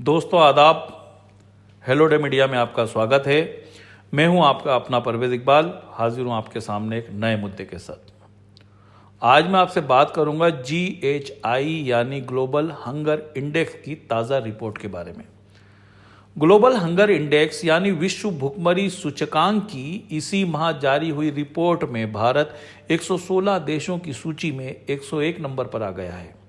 दोस्तों आदाब। Hello day media में आपका स्वागत है। मैं हूं आपका अपना परवेज इकबाल, हाजिर हूं आपके सामने एक नए मुद्दे के साथ। आज मैं आपसे बात करूंगा GHI यानी ग्लोबल हंगर इंडेक्स की ताज़ा रिपोर्ट के बारे में। ग्लोबल हंगर इंडेक्स यानी विश्व भुखमरी सूचकांक की इसी माह जारी हुई रिपोर्ट में भारत 116 देशों की सूची में 101 नंबर पर आ गया है।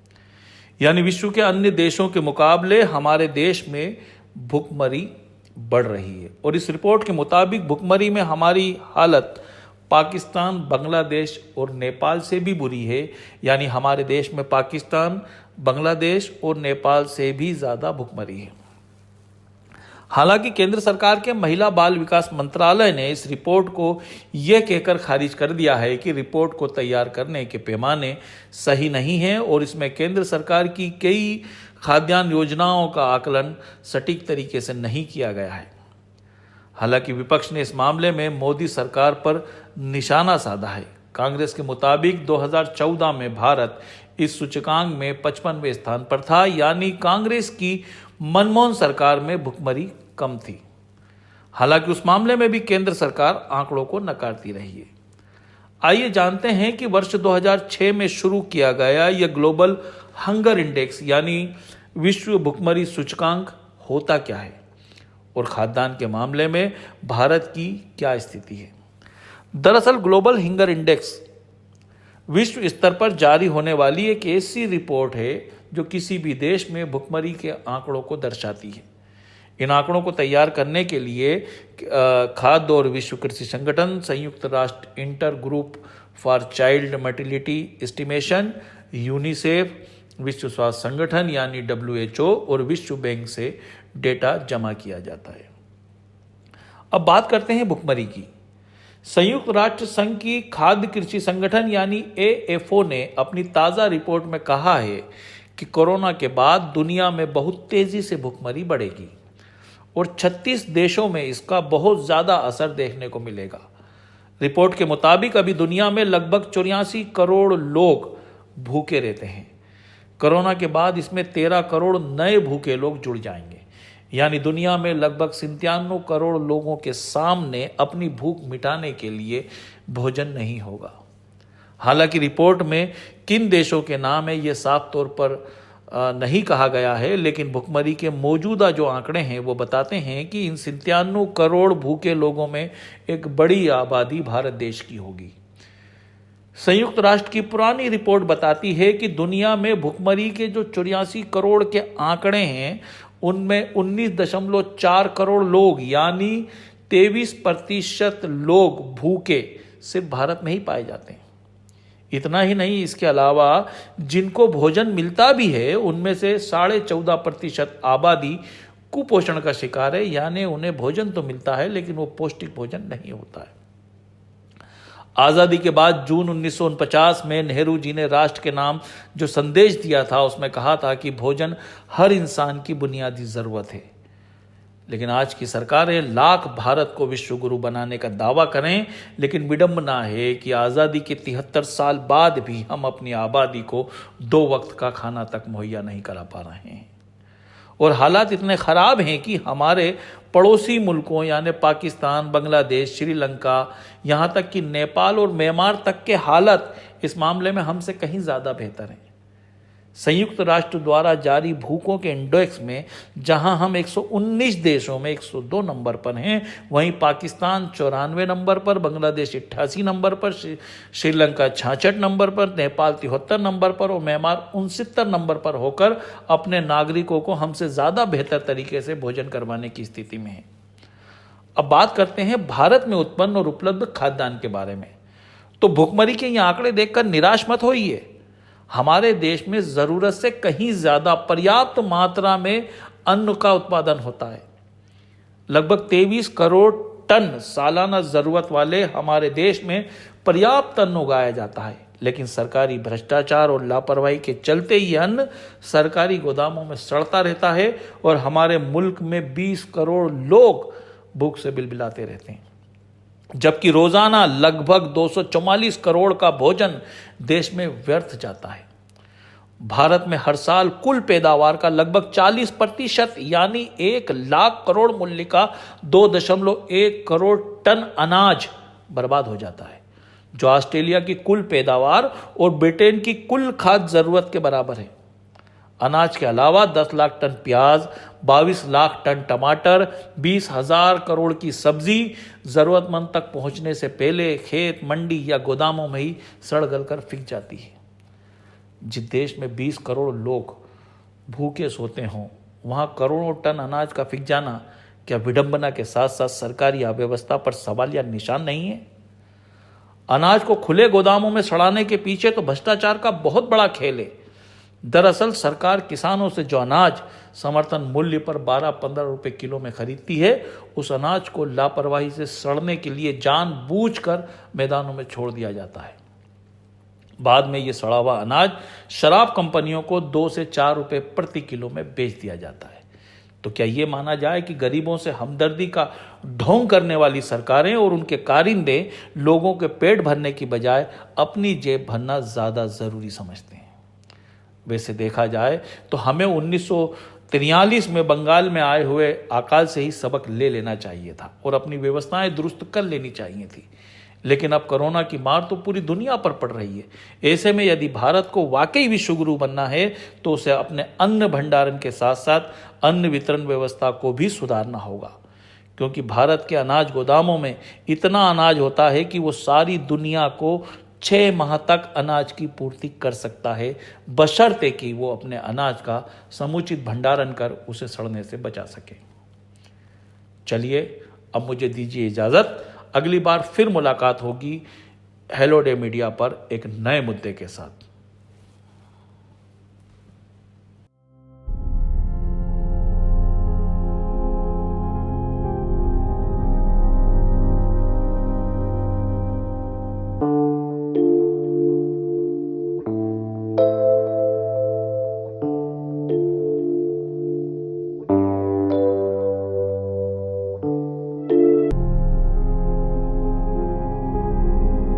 यानी विश्व के अन्य देशों के मुकाबले हमारे देश में भुखमरी बढ़ रही है। और इस रिपोर्ट के मुताबिक भुखमरी में हमारी हालत पाकिस्तान, बांग्लादेश और नेपाल से भी बुरी है। यानी हमारे देश में पाकिस्तान, बांग्लादेश और नेपाल से भी ज़्यादा भुखमरी है। हालांकि केंद्र सरकार के महिला बाल विकास मंत्रालय ने इस रिपोर्ट को यह कहकर खारिज कर दिया है कि रिपोर्ट को तैयार करने के पैमाने सही नहीं हैं और इसमें केंद्र सरकार की कई खाद्यान्न योजनाओं का आकलन सटीक तरीके से नहीं किया गया है। हालांकि विपक्ष ने इस मामले में मोदी सरकार पर निशाना साधा है। कांग्रेस के मुताबिक 2014 में भारत इस सूचकांक में 55वें स्थान पर था। यानी कांग्रेस की मनमोहन सरकार में भुखमरी कम थी। हालांकि उस मामले में भी केंद्र सरकार आंकड़ों को नकारती रही है। आइए जानते हैं कि वर्ष 2006 में शुरू किया गया यह ग्लोबल हंगर इंडेक्स यानी विश्व भुखमरी सूचकांक होता क्या है और खाद्यान्न के मामले में भारत की क्या स्थिति है। दरअसल ग्लोबल हंगर इंडेक्स विश्व स्तर पर जारी होने वाली एक ऐसी रिपोर्ट है जो किसी भी देश में भुखमरी के आंकड़ों को दर्शाती है। इन आंकड़ों को तैयार करने के लिए खाद्य और विश्व कृषि संगठन, संयुक्त राष्ट्र inter group for child mortality estimation, UNICEF, विश्व स्वास्थ्य संगठन यानी WHO और विश्व बैंक से डेटा जमा किया जाता है। अब बात करते हैं भुखमरी की। संयुक्त राष्ट्र संघ की खाद्य कृषि संगठन यानी AFO ने अपनी ताज़ा रिपोर्ट में कहा है कि कोरोना के बाद दुनिया में बहुत तेजी से भुखमरी बढ़ेगी और 36 देशों में इसका बहुत ज़्यादा असर देखने को मिलेगा। रिपोर्ट के मुताबिक अभी दुनिया में लगभग 84 करोड़ लोग भूखे रहते हैं। कोरोना के बाद इसमें 13 करोड़ नए भूखे लोग जुड़ जाएंगे। यानी दुनिया में लगभग 97 करोड़ लोगों के सामने अपनी भूख मिटाने के लिए भोजन नहीं होगा। हालांकि रिपोर्ट में किन देशों के नाम है ये साफ तौर पर नहीं कहा गया है, लेकिन भुखमरी के मौजूदा जो आंकड़े हैं वो बताते हैं कि इन 97 करोड़ भूखे लोगों में एक बड़ी आबादी भारत देश की होगी। संयुक्त राष्ट्र की पुरानी रिपोर्ट बताती है कि दुनिया में भुखमरी के जो 84 करोड़ के आंकड़े हैं उनमें 19.4 करोड़ लोग यानी 23% लोग भूखे सिर्फ भारत में ही पाए जाते हैं। इतना ही नहीं, इसके अलावा जिनको भोजन मिलता भी है उनमें से 14.5% आबादी कुपोषण का शिकार है। यानी उन्हें भोजन तो मिलता है लेकिन वो पौष्टिक भोजन नहीं होता है। आज़ादी के बाद जून 1949 में नेहरू जी ने राष्ट्र के नाम जो संदेश दिया था उसमें कहा था कि भोजन हर इंसान की बुनियादी ज़रूरत है। लेकिन आज की सरकारें लाख भारत को विश्व गुरु बनाने का दावा करें, लेकिन विडंबना है कि आज़ादी के 73 साल बाद भी हम अपनी आबादी को 2 वक्त का खाना तक मुहैया नहीं करा पा रहे हैं। और हालात इतने ख़राब हैं कि हमारे पड़ोसी मुल्कों यानी पाकिस्तान, बांग्लादेश, श्रीलंका, यहाँ तक कि नेपाल और म्यांमार तक के हालत इस मामले में हमसे कहीं ज़्यादा बेहतर हैं। संयुक्त राष्ट्र द्वारा जारी भूखों के इंडेक्स में जहां हम 119 देशों में 102 नंबर पर हैं, वहीं पाकिस्तान 94 नंबर पर, बांग्लादेश 88 नंबर पर, श्रीलंका 66 नंबर पर, नेपाल 73 नंबर पर और म्यांमार 69 नंबर पर होकर अपने नागरिकों को हमसे ज़्यादा बेहतर तरीके से भोजन करवाने की स्थिति में है। अब बात करते हैं भारत में उत्पन्न और उपलब्ध खाद्यान्न के बारे में। तो भुखमरी के ये आंकड़े देखकर निराश मत होइए। हमारे देश में ज़रूरत से कहीं ज़्यादा पर्याप्त मात्रा में अन्न का उत्पादन होता है। लगभग 23 करोड़ टन सालाना ज़रूरत वाले हमारे देश में पर्याप्त अन्न उगाया जाता है, लेकिन सरकारी भ्रष्टाचार और लापरवाही के चलते ये अन्न सरकारी गोदामों में सड़ता रहता है और हमारे मुल्क में 20 करोड़ लोग भूख से बिलबिलाते रहते हैं। जबकि रोजाना लगभग 244 करोड़ का भोजन देश में व्यर्थ जाता है। भारत में हर साल कुल पैदावार का लगभग 40% यानी 1 लाख करोड़ मूल्य का 2.1 करोड़ टन अनाज बर्बाद हो जाता है, जो ऑस्ट्रेलिया की कुल पैदावार और ब्रिटेन की कुल खाद्य जरूरत के बराबर है। अनाज के अलावा 10 लाख टन प्याज, 22 लाख टन टमाटर, 20,000 करोड़ की सब्जी जरूरतमंद तक पहुंचने से पहले खेत, मंडी या गोदामों में ही सड़ गल कर फिक जाती है। जिस देश में 20 करोड़ लोग भूखे सोते हों, वहां करोड़ों टन अनाज का फिक जाना क्या विडंबना के साथ साथ सरकारी अव्यवस्था पर सवाल या निशान नहीं है? अनाज को खुले गोदामों में सड़ाने के पीछे तो भ्रष्टाचार का बहुत बड़ा खेल है। दरअसल सरकार किसानों से जो अनाज समर्थन मूल्य पर 12-15 रुपए किलो में खरीदती है, उस अनाज को लापरवाही से सड़ने के लिए जानबूझकर मैदानों में छोड़ दिया जाता है। बाद में ये सड़ा हुआ अनाज शराब कंपनियों को 2 से 4 रुपए प्रति किलो में बेच दिया जाता है। तो क्या ये माना जाए कि गरीबों से हमदर्दी का ढोंग करने वाली सरकारें और उनके कारिंदे लोगों के पेट भरने की बजाय अपनी जेब भरना ज्यादा जरूरी समझते हैं? वैसे देखा जाए तो हमें 1943 में बंगाल में आए हुए अकाल से ही सबक ले लेना चाहिए था और अपनी व्यवस्थाएं दुरुस्त कर लेनी चाहिए थी। लेकिन अब कोरोना की मार तो पूरी दुनिया पर पड़ रही है। ऐसे में यदि भारत को वाकई विश्व गुरु बनना है तो उसे अपने अन्न भंडारण के साथ साथ अन्न वितरण व्यवस्था को भी सुधारना होगा, क्योंकि भारत के अनाज गोदामों में इतना अनाज होता है कि वो सारी दुनिया को 6 माह तक अनाज की पूर्ति कर सकता है, बशर्ते कि वो अपने अनाज का समुचित भंडारण कर उसे सड़ने से बचा सके। चलिए अब मुझे दीजिए इजाजत। अगली बार फिर मुलाकात होगी हेलो डे मीडिया पर एक नए मुद्दे के साथ।